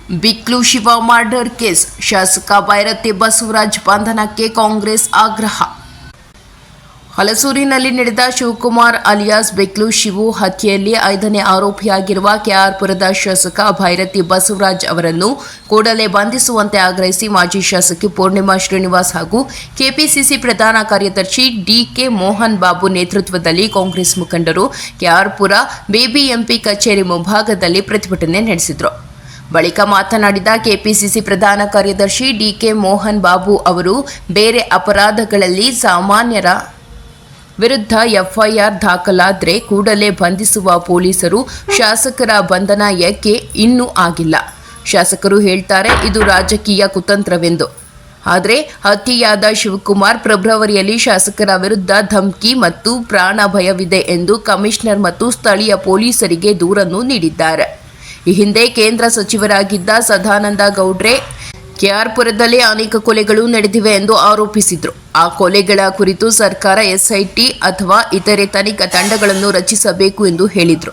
ಬಿಕ್ಲು Shiva murder case ಶಾಸಕ ಬೈರತಿ ಬಸವರಾಜ್ ಬಂಧನಕ್ಕೆ ಕಾಂಗ್ರೆಸ್ ಆಗ್ರಹ. ಹಲಸೂರಿನಲ್ಲಿ ನಡೆದ ಶಿವಕುಮಾರ್ ಅಲಿಯಾಸ್ ಬಿಕ್ಲು ಶಿವು ಹತ್ಯೆಯಲ್ಲಿ 5ನೇ ಆರೋಪಿಯಾಗಿರುವ ಕೆಆರ್ಪುರದ ಶಾಸಕ ಬೈರತಿ ಬಸವರಾಜ್ ಅವರನ್ನು ಕೂಡಲೇ ಬಂಧಿಸುವಂತೆ ಆಗ್ರಹಿಸಿ ಮಾಜಿ ಶಾಸಕಿ ಪೂರ್ಣಿಮಾ ಶ್ರೀನಿವಾಸ್ ಹಾಗೂ ಕೆಪಿಸಿಸಿ ಪ್ರಧಾನ ಕಾರ್ಯದರ್ಶಿ ಡಿಕೆ ಮೋಹನ್ ಬಾಬು ನೇತೃತ್ವದಲ್ಲಿ ಕಾಂಗ್ರೆಸ್ ಮುಖಂಡರು ಕೆಆರ್ಪುರ ಬಿಬಿಎಂಪಿ ಕಚೇರಿ ಮುಂಭಾಗದಲ್ಲಿ ಪ್ರತಿಭಟನೆ ನಡೆಸಿದರು. ಬಳಿಕ ಮಾತನಾಡಿದ ಕೆಪಿಸಿಸಿ ಪ್ರಧಾನ ಕಾರ್ಯದರ್ಶಿ ಡಿಕೆ ಮೋಹನ್ ಬಾಬು ಅವರು, ಬೇರೆ ಅಪರಾಧಗಳಲ್ಲಿ ಸಾಮಾನ್ಯರ ವಿರುದ್ಧ ಎಫ್ಐಆರ್ ದಾಖಲಾದರೆ ಕೂಡಲೇ ಬಂಧಿಸುವ ಪೊಲೀಸರು ಶಾಸಕರ ಬಂಧನ ಏಕೆ ಇನ್ನೂ ಆಗಿಲ್ಲ? ಶಾಸಕರು ಹೇಳ್ತಾರೆ ಇದು ರಾಜಕೀಯ ಕುತಂತ್ರವೆಂದು. ಆದರೆ ಹತ್ಯೆಯಾದ ಶಿವಕುಮಾರ್ ಫೆಬ್ರವರಿಯಲ್ಲಿ ಶಾಸಕರ ವಿರುದ್ಧ ಧಮಕಿ ಮತ್ತು ಪ್ರಾಣ ಭಯವಿದೆ ಎಂದು ಕಮಿಷನರ್ ಮತ್ತು ಸ್ಥಳೀಯ ಪೊಲೀಸರಿಗೆ ದೂರನ್ನು ನೀಡಿದ್ದಾರೆ. ಈ ಹಿಂದೆ ಕೇಂದ್ರ ಸಚಿವರಾಗಿದ್ದ ಸದಾನಂದ ಗೌಡ್ರೆ ಕೆಆರ್ಪುರದಲ್ಲಿ ಅನೇಕ ಕೊಲೆಗಳು ನಡೆದಿವೆ ಎಂದು ಆರೋಪಿಸಿದ್ರು. ಆ ಕೊಲೆಗಳ ಕುರಿತು ಸರ್ಕಾರ ಎಸ್ಐಟಿ ಅಥವಾ ಇತರೆ ತನಿಖಾ ತಂಡಗಳನ್ನು ರಚಿಸಬೇಕು ಎಂದು ಹೇಳಿದ್ರು.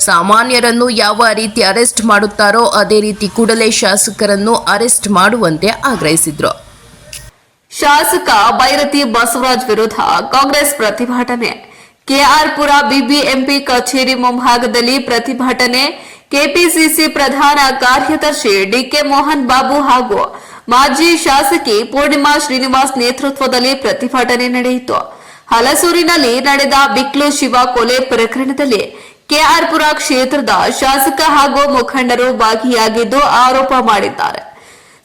ಸಾಮಾನ್ಯರನ್ನು ಯಾವ ರೀತಿ ಅರೆಸ್ಟ್ ಮಾಡುತ್ತಾರೋ ಅದೇ ರೀತಿ ಕೂಡಲೇ ಶಾಸಕರನ್ನು ಅರೆಸ್ಟ್ ಮಾಡುವಂತೆ ಆಗ್ರಹಿಸಿದ್ರು. ಶಾಸಕ ಬೈರತಿ ಬಸವರಾಜ್ ವಿರುದ್ಧ ಕಾಂಗ್ರೆಸ್ ಪ್ರತಿಭಟನೆ. ಕೆಆರ್ಪುರ ಬಿಬಿಎಂಪಿ ಕಚೇರಿ ಮುಂಭಾಗದಲ್ಲಿ ಪ್ರತಿಭಟನೆ. ಕೆಪಿಸಿಸಿ ಪ್ರಧಾನ ಕಾರ್ಯದರ್ಶಿ ಡಿಕೆ ಮೋಹನ್ ಬಾಬು ಹಾಗೂ ಮಾಜಿ ಶಾಸಕಿ ಪೂರ್ಣಿಮಾ ಶ್ರೀನಿವಾಸ್ ನೇತೃತ್ವದಲ್ಲಿ ಪ್ರತಿಭಟನೆ ನಡೆಯಿತು. ಹಲಸೂರಿನಲ್ಲಿ ನಡೆದ ಬಿಕ್ಲು ಶಿವ ಕೊಲೆ ಪ್ರಕರಣದಲ್ಲಿ ಕೆಆರ್ಪುರ ಕ್ಷೇತ್ರದ ಶಾಸಕ ಹಾಗೂ ಮುಖಂಡರು ಭಾಗಿಯಾಗಿದ್ದು ಆರೋಪ ಮಾಡಿದ್ದಾರೆ.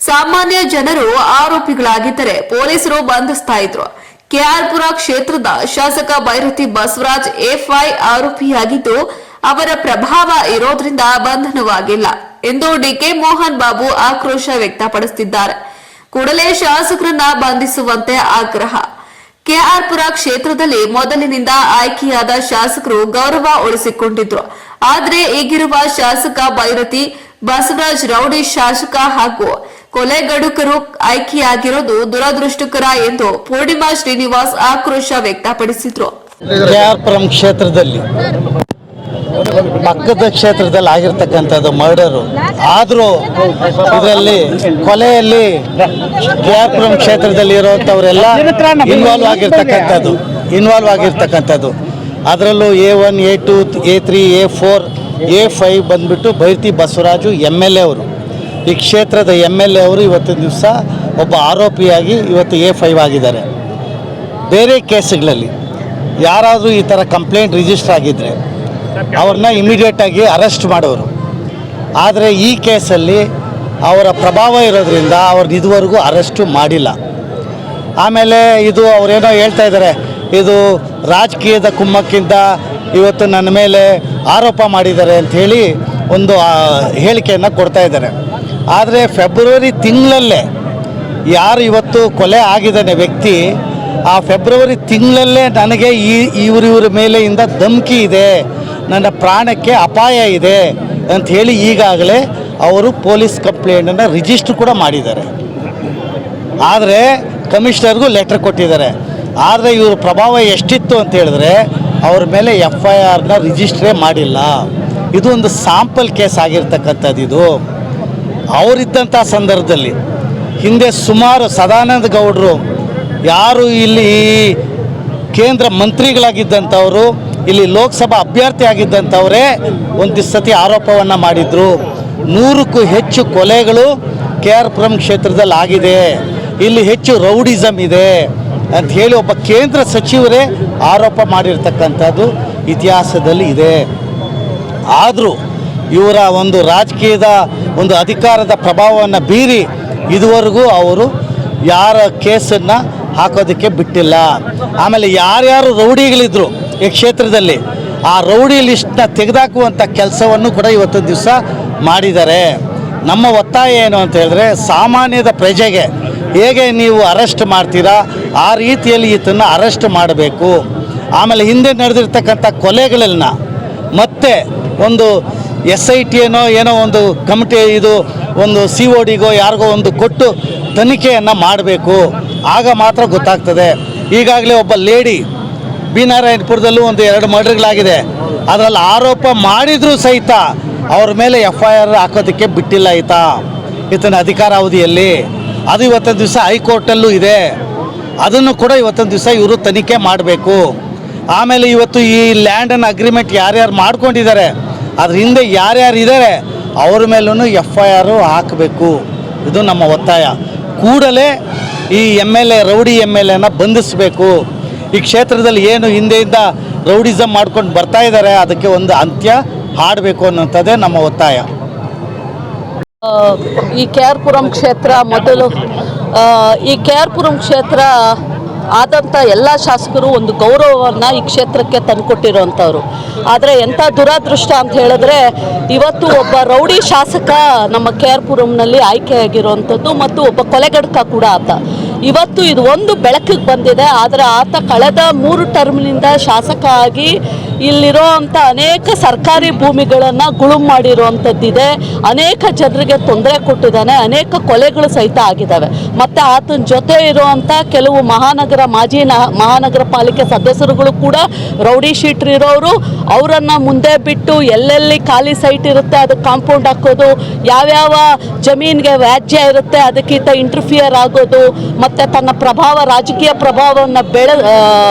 ಸಾಮಾನ್ಯ ಜನರು ಆರೋಪಿಗಳಾಗಿದ್ದರೆ ಪೊಲೀಸರು ಬಂಧಿಸ್ತಾ ಇದ್ರು. ಕೆಆರ್ಪುರ ಕ್ಷೇತ್ರದ ಶಾಸಕ ಬೈರತಿ ಬಸವರಾಜ್ ಎಫ್ಐ ಆರೋಪಿಯಾಗಿದ್ದು ಅವರ ಪ್ರಭಾವ ಇರೋದ್ರಿಂದ ಬಂಧನವಾಗಿಲ್ಲ ಎಂದು ಡಿಕೆ ಮೋಹನ್ ಬಾಬು ಆಕ್ರೋಶ ವ್ಯಕ್ತಪಡಿಸಿದ್ದಾರೆ. ಕೂಡಲೇ ಶಾಸಕರನ್ನ ಬಂಧಿಸುವಂತೆ ಆಗ್ರಹ. ಕೆಆರ್ಪುರ ಕ್ಷೇತ್ರದಲ್ಲಿ ಮೊದಲಿನಿಂದ ಆಯ್ಕೆಯಾದ ಶಾಸಕರು ಗೌರವ ಉಳಿಸಿಕೊಂಡಿದ್ರು. ಆದರೆ ಈಗಿರುವ ಶಾಸಕ ಬೈರತಿ ಬಸವರಾಜ್ ರೌಡಿ ಶಾಸಕ ಹಾಗೂ ಕೊಲೆಗಡುಕರು ಆಯ್ಕೆಯಾಗಿರೋದು ದುರದೃಷ್ಟಕರ ಎಂದು ಪೂರ್ಣಿಮಾ ಶ್ರೀನಿವಾಸ್ ಆಕ್ರೋಶ ವ್ಯಕ್ತಪಡಿಸಿದ್ರು. ಕೆಆರ್ಪುರಂ ಕ್ಷೇತ್ರದಲ್ಲಿ ಪಕ್ಕದ ಕ್ಷೇತ್ರದಲ್ಲಿ ಆಗಿರ್ತಕ್ಕಂಥದ್ದು ಮರ್ಡರು. ಆದರೂ ಇದರಲ್ಲಿ ಕೊಲೆಯಲ್ಲಿ ಕೆಆರ್ಪುರಂ ಕ್ಷೇತ್ರದಲ್ಲಿ ಇರುವಂಥವರೆಲ್ಲ ಇನ್ವಾಲ್ವ್ ಆಗಿರ್ತಕ್ಕಂಥದ್ದು. ಅದರಲ್ಲೂ A1, A2, A3, A4, A5 ಬಂದ್ಬಿಟ್ಟು ಬೈರತಿ ಬಸವರಾಜು MLA ಅವರು, ಈ ಕ್ಷೇತ್ರದ MLA ಅವರು ಇವತ್ತಿನ ದಿವಸ ಒಬ್ಬ ಆರೋಪಿಯಾಗಿ ಇವತ್ತು A5 ಆಗಿದ್ದಾರೆ. ಬೇರೆ ಕೇಸ್ಗಳಲ್ಲಿ ಯಾರಾದರೂ ಈ ಥರ ಕಂಪ್ಲೇಂಟ್ ರಿಜಿಸ್ಟರ್ ಆಗಿದ್ದರೆ ಅವ್ರನ್ನ ಇಮಿಡಿಯೇಟಾಗಿ ಅರೆಸ್ಟ್ ಮಾಡೋರು. ಆದರೆ ಈ ಕೇಸಲ್ಲಿ ಅವರ ಪ್ರಭಾವ ಇರೋದ್ರಿಂದ ಅವ್ರನ್ನ ಇದುವರೆಗೂ ಅರೆಸ್ಟು ಮಾಡಿಲ್ಲ. ಆಮೇಲೆ ಇದು ಅವರೇನೋ ಹೇಳ್ತಾ ಇದ್ದಾರೆ, ಇದು ರಾಜಕೀಯದ ಕುಮ್ಮಕ್ಕಿಂತ ಇವತ್ತು ನನ್ನ ಮೇಲೆ ಆರೋಪ ಮಾಡಿದ್ದಾರೆ ಅಂಥೇಳಿ ಒಂದು ಹೇಳಿಕೆಯನ್ನು ಕೊಡ್ತಾ ಇದ್ದಾರೆ. ಆದರೆ ಫೆಬ್ರವರಿ ತಿಂಗಳಲ್ಲೇ ಯಾರು ಇವತ್ತು ಕೊಲೆ ಆಗಿದ್ದಾನೆ ವ್ಯಕ್ತಿ, ಆ ಫೆಬ್ರವರಿ ತಿಂಗಳಲ್ಲೇ ನನಗೆ ಇವರ ಮೇಲೆಯಿಂದ ಧಮಕಿ ಇದೆ, ನನ್ನ ಪ್ರಾಣಕ್ಕೆ ಅಪಾಯ ಇದೆ ಅಂಥೇಳಿ ಈಗಾಗಲೇ ಅವರು ಪೊಲೀಸ್ ಕಂಪ್ಲೇಂಟನ್ನು ರಿಜಿಸ್ಟರ್ ಕೂಡ ಮಾಡಿದ್ದಾರೆ. ಆದರೆ ಕಮಿಷನರ್ಗೂ ಲೆಟರ್ ಕೊಟ್ಟಿದ್ದಾರೆ. ಆದರೆ ಇವ್ರ ಪ್ರಭಾವ ಎಷ್ಟಿತ್ತು ಅಂತ ಹೇಳಿದ್ರೆ ಅವ್ರ ಮೇಲೆ FIRನ ರಿಜಿಸ್ಟ್ರೇ ಮಾಡಿಲ್ಲ. ಇದು ಒಂದು ಸ್ಯಾಂಪಲ್ ಕೇಸ್ ಆಗಿರ್ತಕ್ಕಂಥದ್ದು. ಇದು ಅವರಿದ್ದಂಥ ಸಂದರ್ಭದಲ್ಲಿ ಹಿಂದೆ ಸುಮಾರು ಸದಾನಂದ ಗೌಡರು ಯಾರು ಇಲ್ಲಿ ಕೇಂದ್ರ ಮಂತ್ರಿಗಳಾಗಿದ್ದಂಥವರು, ಇಲ್ಲಿ ಲೋಕಸಭಾ ಅಭ್ಯರ್ಥಿ ಆಗಿದ್ದಂಥವರೇ ಒಂದು ಸತಿ ಆರೋಪವನ್ನು ಮಾಡಿದರು. 100ಕ್ಕೂ ಹೆಚ್ಚು ಕೊಲೆಗಳು ಕೆಆರ್ಪುರಂ ಕ್ಷೇತ್ರದಲ್ಲಿ ಆಗಿದೆ, ಇಲ್ಲಿ ಹೆಚ್ಚು ರೌಡಿಸಮ್ ಇದೆ ಅಂತ ಹೇಳಿ ಒಬ್ಬ ಕೇಂದ್ರ ಸಚಿವರೇ ಆರೋಪ ಮಾಡಿರ್ತಕ್ಕಂಥದ್ದು ಇತಿಹಾಸದಲ್ಲಿ ಇದೆ. ಆದರೂ ಇವರ ಒಂದು ರಾಜಕೀಯದ ಒಂದು ಅಧಿಕಾರದ ಪ್ರಭಾವವನ್ನು ಬೀರಿ ಇದುವರೆಗೂ ಅವರು ಯಾರ ಕೇಸನ್ನು ಹಾಕೋದಕ್ಕೆ ಬಿಟ್ಟಿಲ್ಲ. ಆಮೇಲೆ ಯಾರ್ಯಾರು ರೌಡಿಗಳಿದ್ರು ಈ ಕ್ಷೇತ್ರದಲ್ಲಿ ಆ ರೌಡಿ ಲಿಸ್ಟ್ನ ತೆಗೆದಾಕುವಂಥ ಕೆಲಸವನ್ನು ಕೂಡ ಇವತ್ತು ದಿವಸ ಮಾಡಿದ್ದಾರೆ. ನಮ್ಮ ಒತ್ತಾಯ ಏನು ಅಂತ ಹೇಳಿದ್ರೆ, ಸಾಮಾನ್ಯದ ಪ್ರಜೆಗೆ ಹೇಗೆ ನೀವು ಅರೆಸ್ಟ್ ಮಾಡ್ತೀರಾ ಆ ರೀತಿಯಲ್ಲಿ ಈತನ್ನು ಅರೆಸ್ಟ್ ಮಾಡಬೇಕು. ಆಮೇಲೆ ಹಿಂದೆ ನಡೆದಿರ್ತಕ್ಕಂಥ ಕೊಲೆಗಳನ್ನ ಮತ್ತೆ ಒಂದು SIT ಏನೋ ಒಂದು ಕಮಿಟಿ, ಇದು ಒಂದು CODಗೋ ಯಾರಿಗೋ ಒಂದು ಕೊಟ್ಟು ತನಿಖೆಯನ್ನು ಮಾಡಬೇಕು. ಆಗ ಮಾತ್ರ ಗೊತ್ತಾಗ್ತದೆ. ಈಗಾಗಲೇ ಒಬ್ಬ ಲೇಡಿ ಬಿ ನಾರಾಯಣಪುರದಲ್ಲೂ ಒಂದು 2 ಮರ್ಡರ್ಗಳಾಗಿದೆ. ಅದರಲ್ಲಿ ಆರೋಪ ಮಾಡಿದರೂ ಸಹಿತ ಅವ್ರ ಮೇಲೆ FIR ಹಾಕೋದಕ್ಕೆ ಬಿಟ್ಟಿಲ್ಲ ಈತನ ಅಧಿಕಾರಾವಧಿಯಲ್ಲಿ. ಅದು ಇವತ್ತಿನ ದಿವಸ ಹೈಕೋರ್ಟಲ್ಲೂ ಇದೆ. ಅದನ್ನು ಕೂಡ ಇವತ್ತಿನ ದಿವಸ ಇವರು ತನಿಖೆ ಮಾಡಬೇಕು. ಆಮೇಲೆ ಇವತ್ತು ಈ ಲ್ಯಾಂಡನ್ನು ಅಗ್ರಿಮೆಂಟ್ ಯಾರ್ಯಾರು ಮಾಡ್ಕೊಂಡಿದ್ದಾರೆ, ಅದ್ರ ಹಿಂದೆ ಯಾರ್ಯಾರು ಇದ್ದಾರೆ ಅವ್ರ ಮೇಲೂ FIR ಹಾಕಬೇಕು. ಇದು ನಮ್ಮ ಒತ್ತಾಯ. ಕೂಡಲೇ ಈ ರೌಡಿ MLAನ ಬಂಧಿಸಬೇಕು. ಈ ಕ್ಷೇತ್ರದಲ್ಲಿ ಏನು ಹಿಂದೆಯಿಂದ ರೌಡಿಸಮ್ ಮಾಡ್ಕೊಂಡು ಬರ್ತಾ ಇದ್ದಾರೆ, ಅದಕ್ಕೆ ಒಂದು ಅಂತ್ಯ ಹಾಡಬೇಕು ಅನ್ನೋಂಥದ್ದೇ ನಮ್ಮ ಒತ್ತಾಯ. ಈ KR ಪುರಂ ಕ್ಷೇತ್ರ ಮೊದಲು ಈ KR ಪುರಂ ಕ್ಷೇತ್ರ ಆದಂಥ ಎಲ್ಲ ಶಾಸಕರು ಒಂದು ಗೌರವವನ್ನು ಈ ಕ್ಷೇತ್ರಕ್ಕೆ ತಂದುಕೊಟ್ಟಿರುವಂಥವ್ರು. ಆದರೆ ಎಂಥ ದುರಾದೃಷ್ಟ ಅಂತ ಹೇಳಿದ್ರೆ ಇವತ್ತು ಒಬ್ಬ ರೌಡಿ ಶಾಸಕ ನಮ್ಮ KR ಪುರಂನಲ್ಲಿ ಆಯ್ಕೆಯಾಗಿರುವಂಥದ್ದು ಮತ್ತು ಒಬ್ಬ ಕೊಲೆಗಡಕ ಕೂಡ ಆತ. ಇವತ್ತು ಇದು ಒಂದು ಬೆಳಕಿಗೆ ಬಂದಿದೆ. ಆದರೆ ಆತ ಕಳೆದ 3 ಟರ್ಮ್ನಿಂದ ಶಾಸಕ ಆಗಿ ಇಲ್ಲಿರೋವಂಥ ಅನೇಕ ಸರ್ಕಾರಿ ಭೂಮಿಗಳನ್ನು ಗುಳುಂ ಮಾಡಿರುವಂಥದ್ದಿದೆ. ಅನೇಕ ಜನರಿಗೆ ತೊಂದರೆ ಕೊಟ್ಟಿದ್ದಾನೆ. ಅನೇಕ ಕೊಲೆಗಳು ಸಹಿತ ಆಗಿದ್ದಾವೆ. ಮತ್ತು ಆತನ ಜೊತೆ ಇರುವಂಥ ಕೆಲವು ಮಾಜಿ ಮಹಾನಗರ ಪಾಲಿಕೆ ಸದಸ್ಯರುಗಳು ಕೂಡ ರೌಡಿ ಶೀಟ್ರ್ ಇರೋರು. ಅವರನ್ನು ಮುಂದೆ ಬಿಟ್ಟು ಎಲ್ಲೆಲ್ಲಿ ಖಾಲಿ ಸೈಟ್ ಇರುತ್ತೆ ಅದಕ್ಕೆ ಕಾಂಪೌಂಡ್ ಹಾಕೋದು, ಯಾವ್ಯಾವ ಜಮೀನಿಗೆ ವ್ಯಾಜ್ಯ ಇರುತ್ತೆ ಅದಕ್ಕಿಂತ ಇಂಟರ್ಫಿಯರ್ ಆಗೋದು, ಮತ್ತು ತನ್ನ ರಾಜಕೀಯ ಪ್ರಭಾವವನ್ನು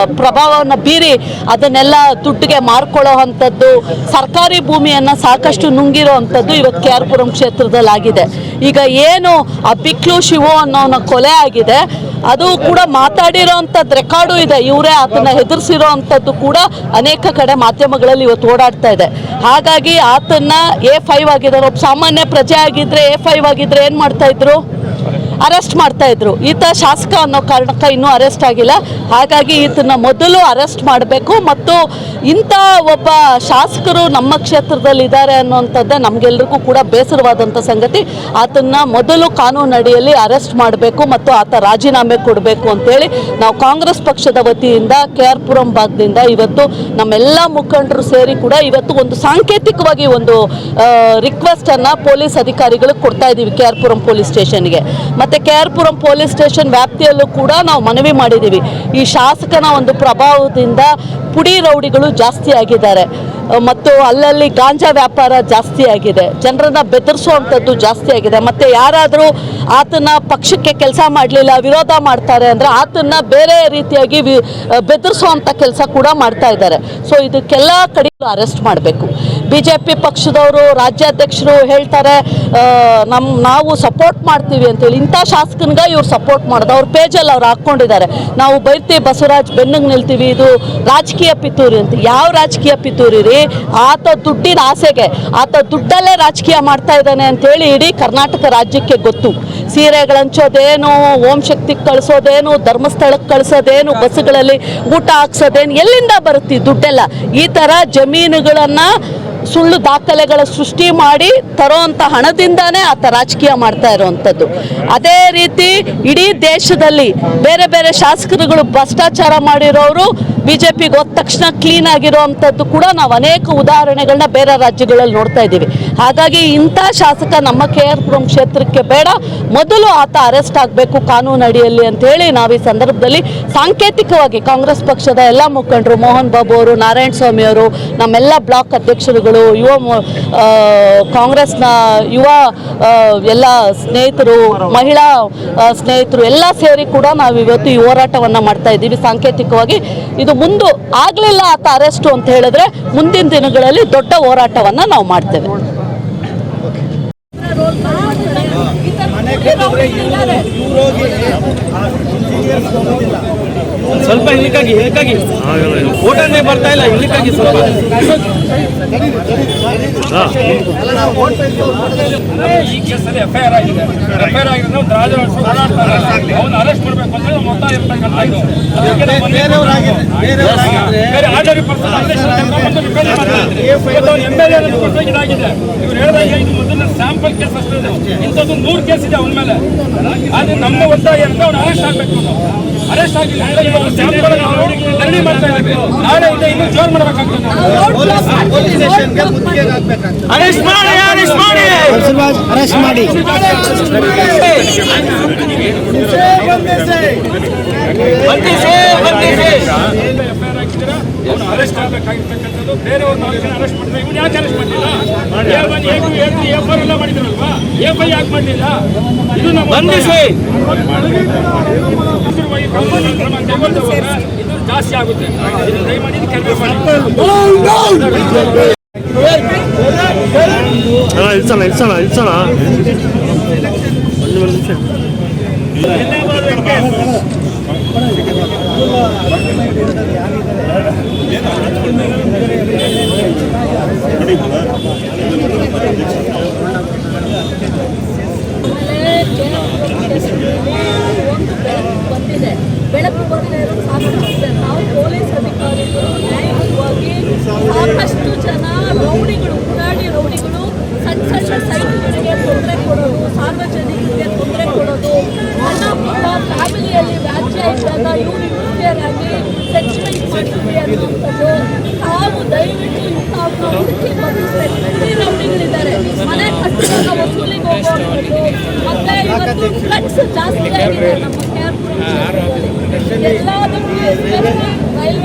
ಬೀರಿ ಅದನ್ನೆಲ್ಲ ದುಡ್ಡಿಗೆ ಮಾರ್ಕೊಳ್ಳೋ ಅಂಥದ್ದು, ಸರ್ಕಾರಿ ಭೂಮಿಯನ್ನು ಸಾಕಷ್ಟು ನುಂಗಿರೋ ಅಂಥದ್ದು ಇವತ್ತು KR ಪುರಂ ಕ್ಷೇತ್ರದಲ್ಲಿ ಆಗಿದೆ. ಈಗ ಏನು ಆ ಬಿಕ್ಲು ಶಿವು ಅನ್ನೋನ ಕೊಲೆ ಆಗಿದೆ, ಅದು ಕೂಡ ಮಾತಾಡಿರೋವಂಥದ್ದು ರೆಕಾರ್ಡು ಇದೆ. ಇವರೇ ಆತನ ಹೆದರ್ಸಿರೋ ಅಂಥದ್ದು ಕೂಡ ಅನೇಕ ಕಡೆ ಮಾಧ್ಯಮಗಳಲ್ಲಿ ಇವತ್ತು ಓಡಾಡ್ತಾ ಇದೆ. ಹಾಗಾಗಿ ಆತನ್ನ A5 ಆಗಿದ್ದಾರೆ. ಒಬ್ಬ ಸಾಮಾನ್ಯ ಪ್ರಜೆ ಆಗಿದ್ರೆ A5 ಆಗಿದ್ರೆ ಏನು ಮಾಡ್ತಾಯಿದ್ರು? ಅರೆಸ್ಟ್ ಮಾಡ್ತಾಯಿದ್ರು. ಈತ ಶಾಸಕ ಅನ್ನೋ ಕಾರಣಕ್ಕೆ ಇನ್ನೂ ಅರೆಸ್ಟ್ ಆಗಿಲ್ಲ. ಹಾಗಾಗಿ ಈತನ ಮೊದಲು ಅರೆಸ್ಟ್ ಮಾಡಬೇಕು ಮತ್ತು ಇಂಥ ಒಬ್ಬ ಶಾಸಕರು ನಮ್ಮ ಕ್ಷೇತ್ರದಲ್ಲಿ ಇದ್ದಾರೆ ಅನ್ನೋಂಥದ್ದೇ ನಮಗೆಲ್ಲರಿಗೂ ಕೂಡ ಬೇಸರವಾದಂಥ ಸಂಗತಿ. ಆತನ್ನ ಮೊದಲು ಕಾನೂನು ಅಡಿಯಲ್ಲಿ ಅರೆಸ್ಟ್ ಮಾಡಬೇಕು ಮತ್ತು ಆತ ರಾಜೀನಾಮೆ ಕೊಡಬೇಕು ಅಂತೇಳಿ ನಾವು ಕಾಂಗ್ರೆಸ್ ಪಕ್ಷದ ವತಿಯಿಂದ KR ಪುರಂ ಭಾಗದಿಂದ ಇವತ್ತು ನಮ್ಮೆಲ್ಲ ಮುಖಂಡರು ಸೇರಿ ಕೂಡ ಇವತ್ತು ಒಂದು ಸಾಂಕೇತಿಕವಾಗಿ ಒಂದು ರಿಕ್ವೆಸ್ಟನ್ನು ಪೊಲೀಸ್ ಅಧಿಕಾರಿಗಳಿಗೆ ಕೊಡ್ತಾ ಇದ್ದೀವಿ KR ಪುರಂ ಪೊಲೀಸ್ ಸ್ಟೇಷನ್ಗೆ. ಮತ್ತು KR ಪುರಂ ಪೊಲೀಸ್ ಸ್ಟೇಷನ್ ವ್ಯಾಪ್ತಿಯಲ್ಲೂ ಕೂಡ ನಾವು ಮನವಿ ಮಾಡಿದ್ದೀವಿ. ಈ ಶಾಸಕನ ಒಂದು ಪ್ರಭಾವದಿಂದ ಪುಡಿ ರೌಡಿಗಳು ಜಾಸ್ತಿ ಆಗಿದ್ದಾರೆ ಮತ್ತು ಅಲ್ಲಲ್ಲಿ ಗಾಂಜಾ ವ್ಯಾಪಾರ ಜಾಸ್ತಿ ಆಗಿದೆ. ಜನರನ್ನು ಬೆದರಿಸುವಂಥದ್ದು ಜಾಸ್ತಿ ಆಗಿದೆ. ಮತ್ತು ಯಾರಾದರೂ ಆತನ ಪಕ್ಷಕ್ಕೆ ಕೆಲಸ ಮಾಡಲಿಲ್ಲ, ವಿರೋಧ ಮಾಡ್ತಾರೆ ಅಂದರೆ ಆತನ್ನ ಬೇರೆ ರೀತಿಯಾಗಿ ಬೆದರಿಸುವಂಥ ಕೆಲಸ ಕೂಡ ಮಾಡ್ತಾ ಇದ್ದಾರೆ. ಸೊ ಇದಕ್ಕೆಲ್ಲ ಕಡೆ ಅರೆಸ್ಟ್ ಮಾಡಬೇಕು. BJP ಪಕ್ಷದವರು ರಾಜ್ಯಾಧ್ಯಕ್ಷರು ಹೇಳ್ತಾರೆ ನಾವು ಸಪೋರ್ಟ್ ಮಾಡ್ತೀವಿ ಅಂತೇಳಿ. ಇಂಥ ಶಾಸಕನಿಗೆ ಇವ್ರು ಸಪೋರ್ಟ್ ಮಾಡೋದು ಅವ್ರ ಪೇಜಲ್ಲಿ ಅವ್ರು ಹಾಕ್ಕೊಂಡಿದ್ದಾರೆ, ನಾವು ಬೈರ್ತೀವಿ ಬಸವರಾಜ್ ಬೆನ್ನಿಗೆ ನಿಲ್ತೀವಿ, ಇದು ರಾಜಕೀಯ ಪಿತೂರಿ ಅಂತ. ಯಾವ ರಾಜಕೀಯ ಪಿತೂರಿ ರೀ? ಆತ ದುಡ್ಡಿನ ಆಸೆಗೆ, ಆತ ದುಡ್ಡಲ್ಲೇ ರಾಜಕೀಯ ಮಾಡ್ತಾ ಇದ್ದಾನೆ ಅಂತೇಳಿ ಇಡೀ ಕರ್ನಾಟಕ ರಾಜ್ಯಕ್ಕೆ ಗೊತ್ತು. ಸೀರೆಗಳು ಹಂಚೋದೇನು, ಓಂ ಶಕ್ತಿಗೆ ಕಳಿಸೋದೇನು, ಧರ್ಮಸ್ಥಳಕ್ಕೆ ಕಳಿಸೋದೇನು, ಬಸ್ಗಳಲ್ಲಿ ಊಟ ಹಾಕ್ಸೋದೇನು, ಎಲ್ಲಿಂದ ಬರುತ್ತೆ ದುಡ್ಡೆಲ್ಲ? ಈ ಥರ ಜಮೀನುಗಳನ್ನು ಸುಳ್ಳು ದಾಖಲೆಗಳ ಸೃಷ್ಟಿ ಮಾಡಿ ತರೋವಂಥ ಹಣದಿಂದಾನೇ ಆತ ರಾಜಕೀಯ ಮಾಡ್ತಾ ಇರೋವಂಥದ್ದು. ಅದೇ ರೀತಿ ಇಡೀ ದೇಶದಲ್ಲಿ ಬೇರೆ ಬೇರೆ ಶಾಸಕರುಗಳು ಭ್ರಷ್ಟಾಚಾರ ಮಾಡಿರೋರು BJPಗೆ ಹೋದ ತಕ್ಷಣ ಕ್ಲೀನ್ ಆಗಿರೋವಂಥದ್ದು ಕೂಡ ನಾವು ಅನೇಕ ಉದಾಹರಣೆಗಳನ್ನ ಬೇರೆ ರಾಜ್ಯಗಳಲ್ಲಿ ನೋಡ್ತಾ ಇದ್ದೀವಿ. ಹಾಗಾಗಿ ಇಂಥ ಶಾಸಕ ನಮ್ಮ KR ಪುರಂ ಕ್ಷೇತ್ರಕ್ಕೆ ಬೇಡ, ಮೊದಲು ಆತ ಅರೆಸ್ಟ್ ಆಗಬೇಕು ಕಾನೂನು ಅಡಿಯಲ್ಲಿ ಅಂತ ಹೇಳಿ ನಾವು ಈ ಸಂದರ್ಭದಲ್ಲಿ ಸಾಂಕೇತಿಕವಾಗಿ ಕಾಂಗ್ರೆಸ್ ಪಕ್ಷದ ಎಲ್ಲ ಮುಖಂಡರು, ಮೋಹನ್ ಬಾಬು ಅವರು, ನಾರಾಯಣ ಸ್ವಾಮಿ ಅವರು, ನಮ್ಮೆಲ್ಲ ಬ್ಲಾಕ್ ಅಧ್ಯಕ್ಷರುಗಳು, ಕಾಂಗ್ರೆಸ್ನ ಯುವ ಎಲ್ಲ ಸ್ನೇಹಿತರು, ಮಹಿಳಾ ಸ್ನೇಹಿತರು ಎಲ್ಲ ಸೇರಿ ಕೂಡ ನಾವು ಇವತ್ತು ಈ ಹೋರಾಟವನ್ನು ಮಾಡ್ತಾ ಇದ್ದೀವಿ ಸಾಂಕೇತಿಕವಾಗಿ. ಇದು ಮುಂದೆ ಆಗಲಿಲ್ಲ ಆತ ಅರೆಸ್ಟು ಅಂತ ಹೇಳಿದ್ರೆ ಮುಂದಿನ ದಿನಗಳಲ್ಲಿ ದೊಡ್ಡ ಹೋರಾಟವನ್ನು ನಾವು ಮಾಡ್ತೇವೆ. ಸ್ವಲ್ಪ ಇಲ್ಲಿಕ್ಕಾಗಿ ಓಟನೇ ಬರ್ತಾ ಇಲ್ಲ, ಇಲ್ಲಿಕ್ಕಾಗಿ ಸ್ವಲ್ಪ ಈ ಕೇಸಲ್ಲಿ FIR ಆಗಿದೆ. FIR ಆಗಿದೆ ಅವನು ಅರೆಸ್ಟ್ ಮಾಡಬೇಕು ಅಂದ್ರೆ ಮೊತ್ತ ಇದಾಗಿದೆ. ಇವ್ರು ಹೇಳಿದಾಗ ಇದು ಮೊದಲ ಸ್ಯಾಂಪಲ್ ಕೇಸ್ ಅಷ್ಟೇ, ಇಂಥದ್ದು 100 ಕೇಸ್ ಇದೆ ಅವನ ಮೇಲೆ. ಆದ್ರೆ ನಮ್ಮ ಒತ್ತಾಯ ಅಂತ ಅವ್ನು ಅರೆಸ್ಟ್ ಆಗಬೇಕು. ಅರೆಸ್ಟ್ ಆಗಿಲ್ಲ ಅಂದ್ರೆ ಇವಾಗ ಸ್ಯಾಂಪಲ್ ಧರಣಿ ಮಾಡ್ತಾ ಇದ್ದೀವಿ. ನಾಳೆ ಇದೆ ಇನ್ನೂ ಜೋರ್ ಮಾಡಬೇಕಾಗ್ತದೆ. ಅರೆಸ್ಟ್ ಮಾಡಿ, ಅರೆಸ್ಟ್ ಮಾಡಿ, ಅರೆಸ್ಟ್ ಮಾಡಿ. ಬಂಧಿಸಿ, ಬಂಧಿಸಿ. ಅವನು ಅರೆಸ್ಟ್ ಆಗಬೇಕಾಗಿರ್ತಕ್ಕಂಥದ್ದು. ಬೇರೆಯವ್ರು 4 ಜನ ಅರೆಸ್ಟ್ ಮಾಡಿದ್ರೆ ಇವನು ಯಾಕೆ ಅರೆಸ್ಟ್ ಮಾಡಲಿಲ್ಲ? A1, A2, A3, A4 ಎಲ್ಲ ಮಾಡಿದ್ರಲ್ವಾ, A5 ಯಾಕೆ ಮಾಡಲಿಲ್ಲ? ಇದು ನಮ್ಮ ಬಂಧಿಸಿ ಕ್ರಮ ತಗೊಂಡವಾಗ ಇದು ಜಾಸ್ತಿ ಆಗುತ್ತೆ. ಇದು ದಯಮಾಡಿ ಇದು ಕಡಿಮೆ ಮಾಡಿ. ಇಲ್ಸಣ ಒಂದು ನಿಮಿಷ. ಬಂದಿದೆ, ಬೆಳಕು ಬಂದಿದೆ. ನಾವು ಪೊಲೀಸ್ ಅಧಿಕಾರಿಗಳು ನ್ಯಾಯವಾಗಿ ಸಾಕಷ್ಟು ಜನ ರೌಡಿಗಳು, ಪುರಾಣಿ ರೌಡಿಗಳು ಸಣ್ಣ ಸೈಟ್ಗಳಿಗೆ ತೊಂದರೆ ಕೊಡೋದು, ಸಾರ್ವಜನಿಕರಿಗೆ ತೊಂದರೆ ಕೊಡೋದು, ಸಣ್ಣ ಪುಟ್ಟ ಫ್ಯಾಮಿಲಿಯಲ್ಲಿ ವ್ಯಾಜ್ಯ ಇದ್ದಾಗ ಇವರು ಇಂಟರ್ಫಿಯರಾಗಿ ಸೆಟ್ಲ್ಮೆಂಟ್ ಮಾಡ್ತೀವಿ ಅನ್ನುವಂಥದ್ದು. ನಾವು ದಯವಿಟ್ಟು ಇಂಥವ್ರನ್ನ ಹುಡುಕಿ ಬಂದಿಸ್ಬೇಕು. ಈ ರೌಡಿಗಳಿದ್ದಾರೆ, ಮನೆ ಕಟ್ಟಿದಾಗ ವಸೂಲಿಗೆ ಹೋಗುವಂಥದ್ದು. ಮತ್ತೆ ಇವತ್ತು ಡ್ರಗ್ಸ್ ಜಾಸ್ತಿ ಆಗಿದೆ ನಮ್ಮ KR ಪುರಂ ಕ್ಷೇತ್ರದಲ್ಲಿ. ಎಲ್ಲದಕ್ಕೂ ರೈಲ್ವೆ